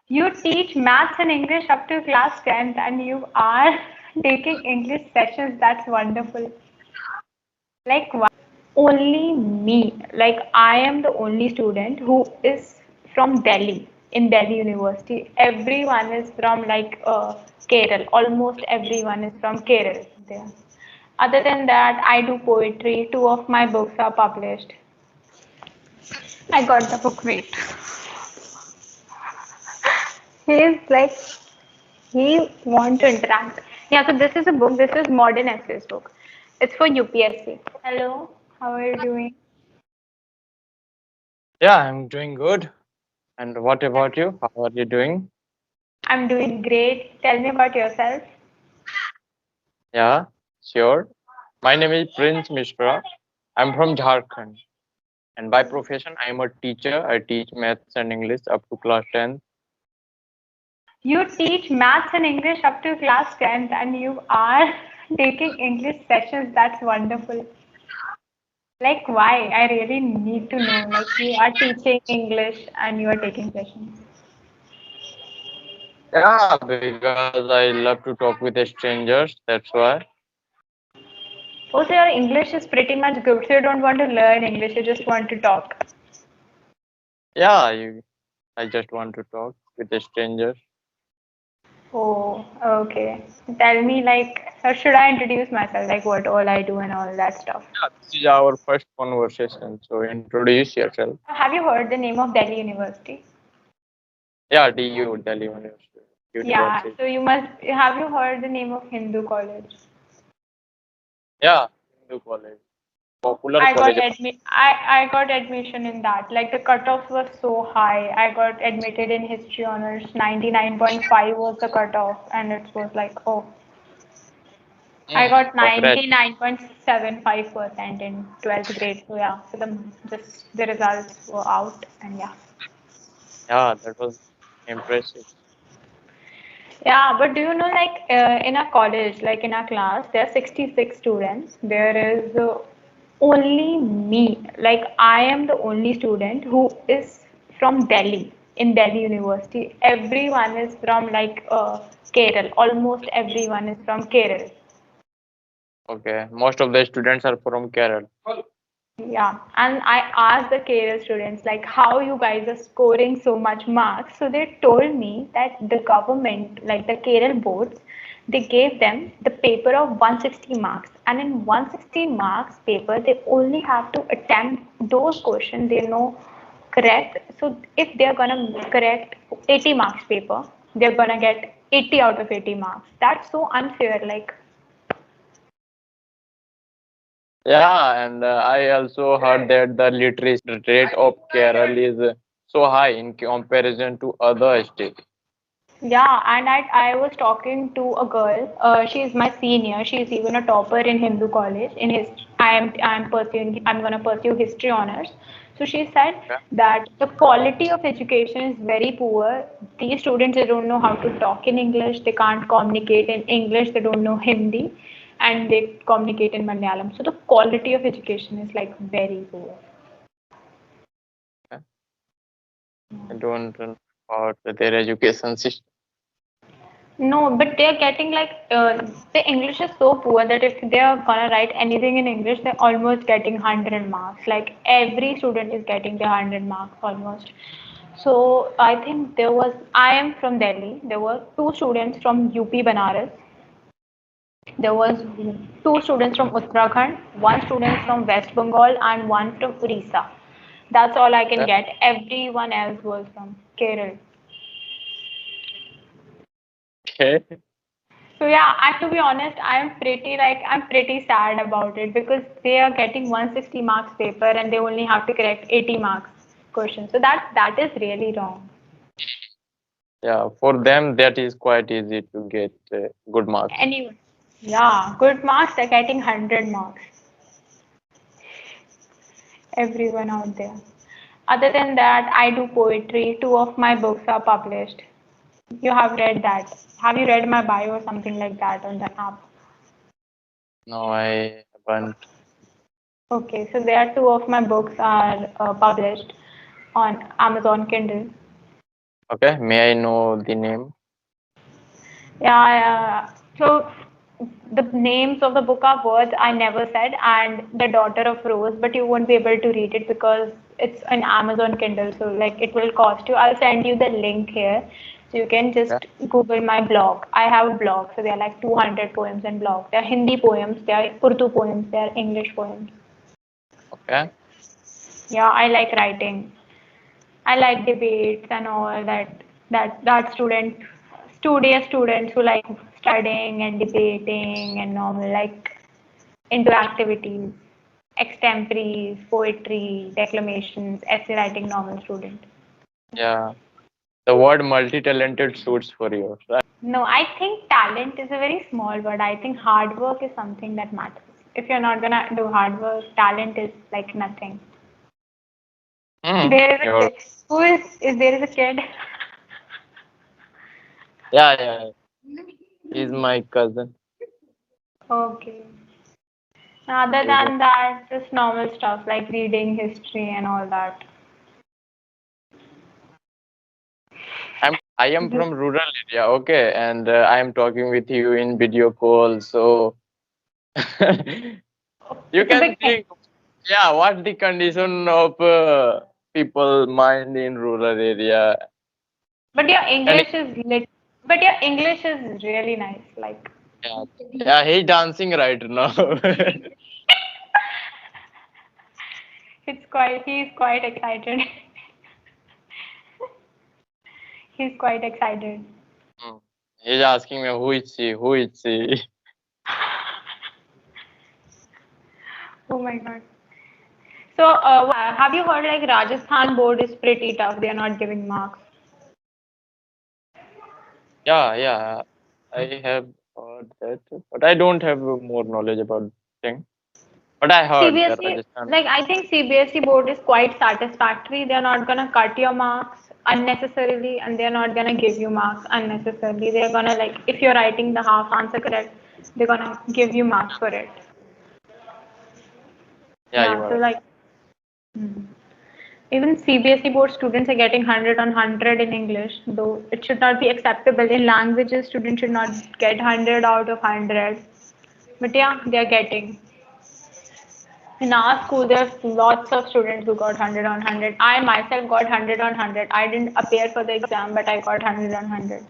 You teach maths and English up to class 10th and you are taking English sessions. That's wonderful. Like, why? Only me. Like, I am the only student who is from Delhi, in Delhi University. Everyone is from Kerala. Almost everyone is from Kerala there. Other than that, I do poetry. Two of my books are published. I got the book. Wait. He's like, he want to interact. Yeah, so this is a book. This is modern essays book. It's for UPSC. Hello, how are you doing? Yeah, I'm doing good. And what about you? How are you doing? I'm doing great. Tell me about yourself. Yeah, sure. My name is Prince Mishra. I'm from Jharkhand. And by profession, I am a teacher. I teach maths and English up to class 10. You teach maths and English up to class 10th and you are taking English sessions. That's wonderful. Like, why? I really need to know. Like, you are teaching English and you are taking sessions. Yeah, because I love to talk with strangers. That's why. Also, your English is pretty much good, so you don't want to learn English, you just want to talk. Yeah, I just want to talk with strangers. Oh, okay. Tell me, like, how should I introduce myself? Like, what all I do and all that stuff. Yeah, this is our first conversation. So introduce yourself. Have you heard the name of Delhi University? Yeah, DU, Delhi Yeah, University. so have you heard the name of Hindu College? Yeah, Hindu college. Popular I got college. I got admission in that. Like the cutoff was so high. I got admitted in history honors. 99.5 was the cutoff, and it was like, oh, I got Congrats. 99.75% in 12th grade. So yeah, so the results were out, and yeah. Yeah, that was impressive. Yeah, but do you know, like in our college, like in our class, there are 66 students. There is only me. Like I am the only student who is from Delhi, in Delhi University. Everyone is from Kerala. Almost everyone is from Kerala. Okay, most of the students are from Kerala. Yeah, and I asked the Kerala students like how you guys are scoring so much marks. So they told me that the government, like the Kerala boards, they gave them the paper of 160 marks, and in 160 marks paper they only have to attempt those questions they know correct. So if they're gonna correct 80 marks paper, they're gonna get 80 out of 80 marks. That's so unfair. Like Yeah, and I also heard that the literacy rate of Kerala is so high in comparison to other states. yeah, and I was talking to a girl. She's my senior. She's even a topper in Hindu college. I'm gonna pursue history honors. So she said Okay. that the quality of education is very poor. These students they don't know how to talk in English. They can't communicate in English. They don't know Hindi, and they communicate in Malayalam. So the quality of education is like very poor. I don't know about their education system. No, but they're getting the English is so poor that if they're gonna write anything in English, they're almost getting 100 marks. Like every student is getting the 100 marks almost. So I think I am from Delhi. There were two students from UP Banaras. There was two students from Uttarakhand, one student from West Bengal, and one from Orissa. That's all I can Okay. get. Everyone else was from Kerala. Okay. So yeah, and to be honest, I'm pretty sad about it because they are getting 160 marks paper and they only have to correct 80 marks question. So that is really wrong. Yeah, for them that is quite easy to get good marks. Anyway, yeah, good marks, they're getting 100 marks. Everyone out there. Other than that, I do poetry. Two of my books are published. You have read that. Have you read my bio or something like that on the app? No, I haven't. Okay, so there are two of my books are published on Amazon Kindle. Okay, may I know the name? Yeah, yeah. So the names of the book are words I never said, and The Daughter of Rose, but you won't be able to read it because it's an Amazon Kindle, so like it will cost you. I'll send you the link here, so you can Okay, just Google my blog. I have a blog, so there are like 200 poems in blog. There are Hindi poems, there are Urdu poems, there are English poems. okay. Yeah, I like writing. I like debates and all that. That studious students who like studying and debating and normal like into activities, extemporaries, poetry, declamations, essay writing, normal student. Yeah, the word multi-talented suits for you, right? No, I think talent is a very small word. I think hard work is something that matters. If you're not gonna do hard work, talent is like nothing. Hmm. There is a You're kid. Who is there is a kid? yeah, yeah. He's my cousin. Okay. Other He's than that, just normal stuff like reading history and all that. I am from rural area, okay, and I am talking with you in video call, so you It's a can big thing. think, yeah, what the condition of people mind in rural area, But your and English is lit. But your English is really nice. Like yeah, yeah, he dancing right now. he's quite excited. He's quite excited. Hmm. He's asking me who is she, who is she? Oh my God. So, have you heard like Rajasthan board is pretty tough. They are not giving marks. Yeah, yeah, I have heard that, but I don't have more knowledge about thing. But I heard that CBSE, Rajasthan. like I think CBSE board is quite satisfactory. They're not gonna cut your marks unnecessarily, and they're not gonna give you marks unnecessarily. They're gonna like if you're writing the half answer correct, they're gonna give you marks for it. Yeah, you Yeah, so are. like even CBSE board students are getting 100 on 100 in English, though it should not be acceptable in languages. Students should not get 100 out of 100. But yeah, they are getting. In our school, there's lots of students who got 100 on 100. I myself got 100 on 100. I didn't appear for the exam, but I got 100 on 100.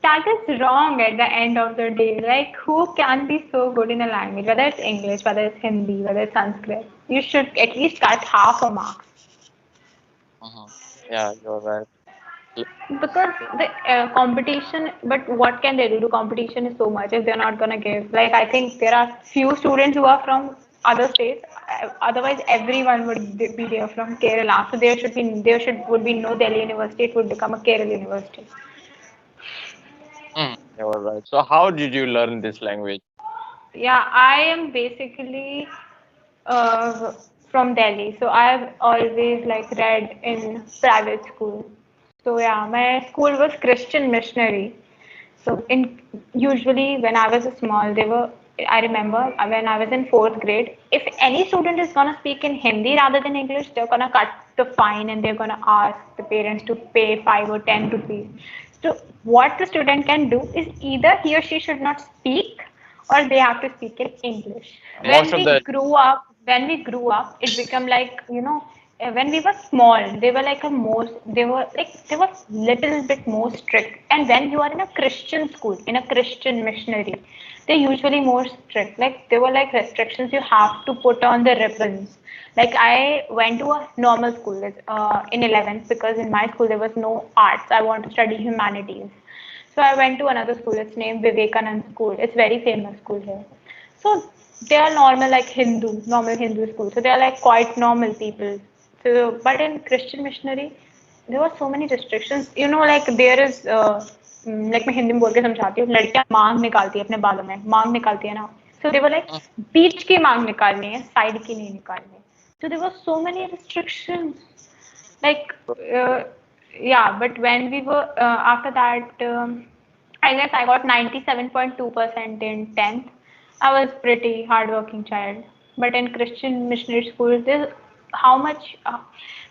That is wrong at the end of the day. Like, who can be so good in a language, whether it's English, whether it's Hindi, whether it's Sanskrit? You should at least cut half a mark. Mhm. Yeah, you're right. Because the competition, but what can they do? The competition is so much if they're not gonna give. Like I think there are few students who are from other states. Otherwise, everyone would be there from Kerala. So there should would be no Delhi University. It would become a Kerala University. You're right. So how did you learn this language? Yeah, I am basically uh, from Delhi, so I've always like read in private school. So yeah, my school was Christian missionary. So in usually when I was small, they were. I remember when I was in fourth grade. If any student is gonna speak in Hindi rather than English, they're gonna cut the fine and they're gonna ask the parents to pay 5 or 10 rupees. So what the student can do is either he or she should not speak or they have to speak in English. Most of the When we grew up, it became like, when we were small, they were little bit more strict. And when you are in a Christian school, in a Christian missionary, they're usually more strict. Like there were like restrictions you have to put on the ribbons. Like I went to a normal school in 11th because in my school there was no arts. I want to study humanities. So I went to another school. It's named Vivekanand School. It's very famous school here. So they are normal like normal Hindu school. So they are like quite normal people. So but in Christian missionary, there were so many restrictions. Like there is like मैं हिंदी में बोल के समझाती हूँ लड़कियां मांग निकालती है अपने बालों में मांग निकालती है ना so they were like बीच की मांग निकालनी है साइड की नहीं निकालनी so there were so many restrictions like yeah but when we were after that I guess I got 97.2% in 10th. I was pretty hardworking child but in Christian missionary school how much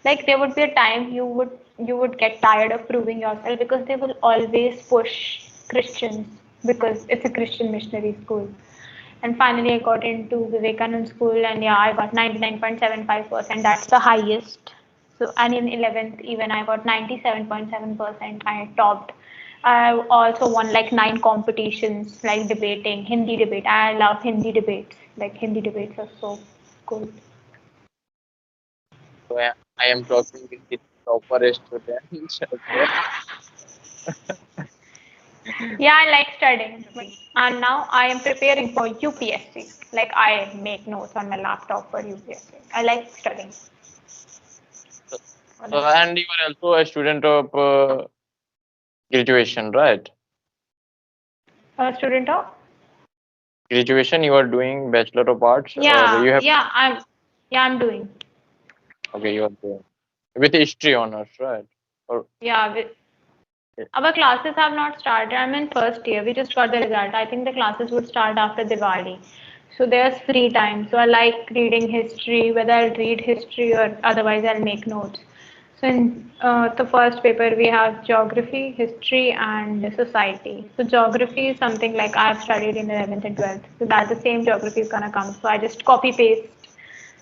like there would be a time you would get tired of proving yourself because they will always push Christians because it's a Christian missionary school. And finally, I got into Vivekanand school, and yeah, I got 99.75%. That's the highest. So, and in 11th, even I got 97.7%. I topped. I also won like 9 competitions, like debating, Hindi debate. I love Hindi debates. Like Hindi debates are so cool. So I am talking with the topper students. Okay. Yeah, I like studying. And now I am preparing for UPSC. Like I make notes on my laptop for UPSC. I like studying So, for so that. and you are also a student of graduation, right? A student of? Graduation, you are doing Bachelor of Arts, or Yeah, you have yeah, I'm doing. okay, you are doing with history honors, right? Or Yeah, our classes have not started. I'm in first year. We just got the result. I think the classes would start after Diwali. So there's free time. So I like reading history, whether I'll read history or otherwise I'll make notes. So in the first paper we have geography, history, and society. So geography is something like I've studied in 11th and 12th. So that's the same geography is gonna come. So I just copy paste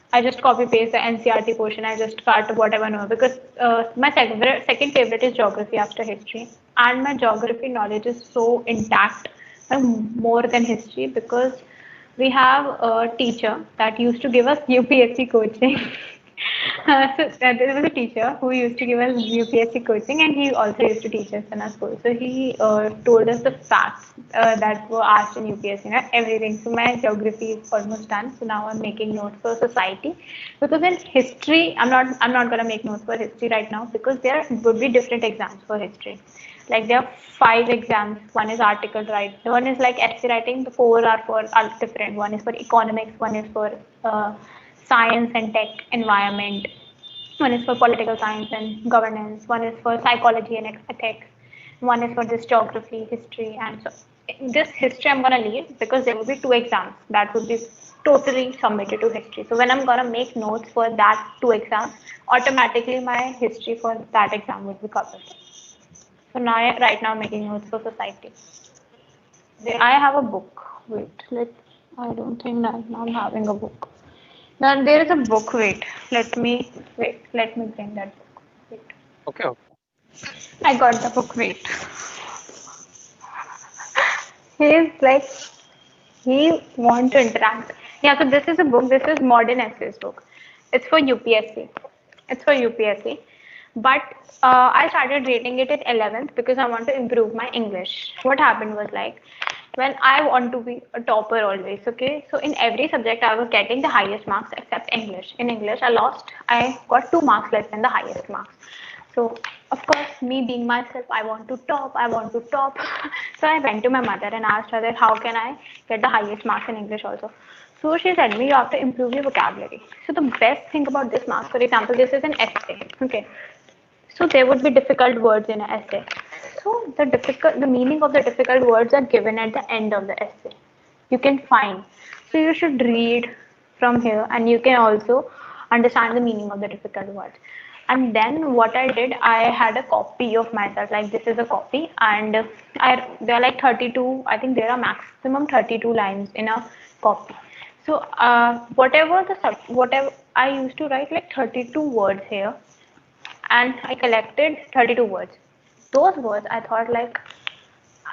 the NCRT portion. I just cut whatever I know because my second favorite is geography after history, and my geography knowledge is so intact, more than history because we have a teacher that used to give us UPSC coaching. So there was a teacher who used to give us UPSC coaching, and he also used to teach us in our school. So he told us the facts that were asked in UPSC, everything. So my geography is almost done. So now I'm making notes for society, because in history, I'm not gonna make notes for history right now because there would be different exams for history. Like there are 5 exams. One is article writing. One is like essay writing. The four are for are different. One is for economics. One is for science and tech environment. One is for political science and governance. One is for psychology and ethics. One is for this geography, history, and so this history I'm gonna leave because there will be 2 exams that will be totally submitted to history. So when I'm gonna make notes for that 2 exams, automatically my history for that exam will be covered. So now, right now, I'm making notes for society. I have a book. Wait, I don't think that now I'm having a book. Now there is a book. Wait. Let me bring that book. Wait. okay, okay. I got the book. Wait. He's like he want to interact. Yeah. So this is a book. This is modern essays book. It's for UPSC. It's for UPSC. But I started reading it in 11th because I want to improve my English. What happened was like when I want to be a topper always, okay? So in every subject I was getting the highest marks except English. In English I got 2 marks less than the highest marks. So of course, me being myself, I want to top, I want to top. So I went to my mother and asked her that how can I get the highest marks in English also. So she said me you have to improve your vocabulary. So the best thing about this marks, for example, this is an essay. Okay. So there would be difficult words in an essay. So the meaning of the difficult words are given at the end of the essay. You can find. So you should read from here, and you can also understand the meaning of the difficult words. And then what I did, I had a copy of myself. Like this is a copy, and there are like 32. I think there are maximum 32 lines in a copy. So whatever I used to write like 32 words here, and I collected 32 words. Those words I thought like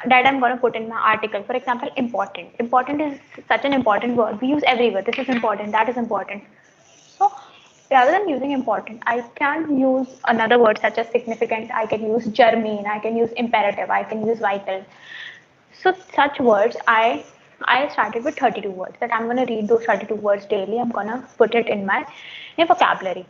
that I'm gonna put in my article. For example, important. Important is such an important word. We use everywhere. This is important. That is important. So rather than using important, I can use another word such as significant. I can use germane. I can use imperative. I can use vital. So such words, I started with 32 words that I'm gonna read those 32 words daily. I'm gonna put it in my vocabulary.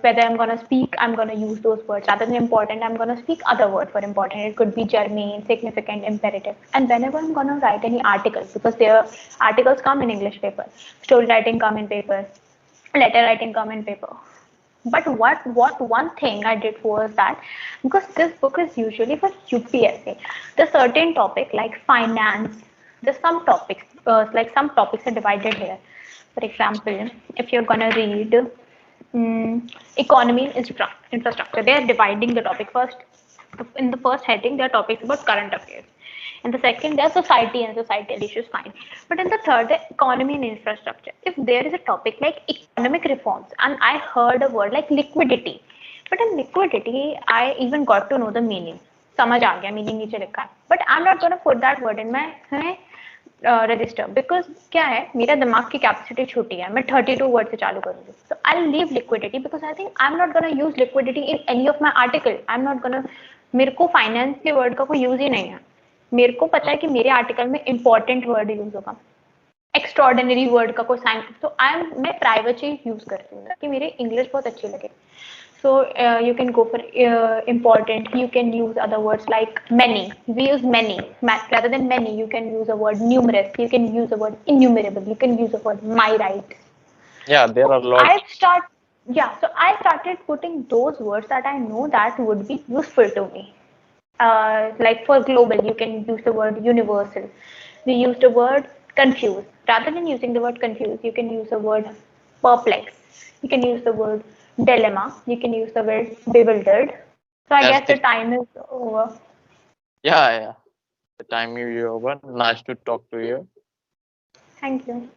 Whether I'm gonna speak, I'm gonna use those words. Rather than important, I'm gonna speak other word for important. It could be germane, significant, imperative. And whenever I'm gonna write any article, because their articles come in English paper, story writing come in paper, letter writing come in paper. But what one thing I did was that because this book is usually for UPSC, the certain topic like finance, there's some topics like some topics are divided here. For example, if you're gonna read Economy and infrastructure. They are dividing the topic first. In the first heading, there are topics about current affairs. In the second, there's society and societal issues, fine. But in the third, the economy and infrastructure. If there is a topic like economic reforms, and I heard a word like liquidity, but in liquidity, I even got to know the meaning. समझ आ गया meaning नीचे लिखा है but I am not gonna put that word in my register because क्या है मेरा दिमाग की कैपेसिटी छोटी है मैं 32 वर्ड से चालू करूंगी तो I leave liquidity because I think I am not gonna use liquidity in any of my article I am not gonna मेरे को फाइनेंस के वर्ड का कोई यूज ही नहीं है मेरे को पता है कि मेरे आर्टिकल में इंपॉर्टेंट वर्ड यूज होगा एक्स्ट्रॉर्डिनरी वर्ड का कोई साइन तो मैं प्राइवेट चीज यूज करती हूँ कि मेरी इंग्लिश बहुत अच्छी लगे so you can go for important you can use other words like many we use many rather than many you can use a word numerous you can use a word innumerable you can use a word my right Yeah, there so are lots. I started putting those words that I know that would be useful to me like for global you can use the word universal we use the word confused rather than using the word confused you can use the word perplexed you can use the word dilemma you can use the word bewildered so I That's guess the the time is over. yeah, yeah. The time is over. Nice to talk to you. Thank you.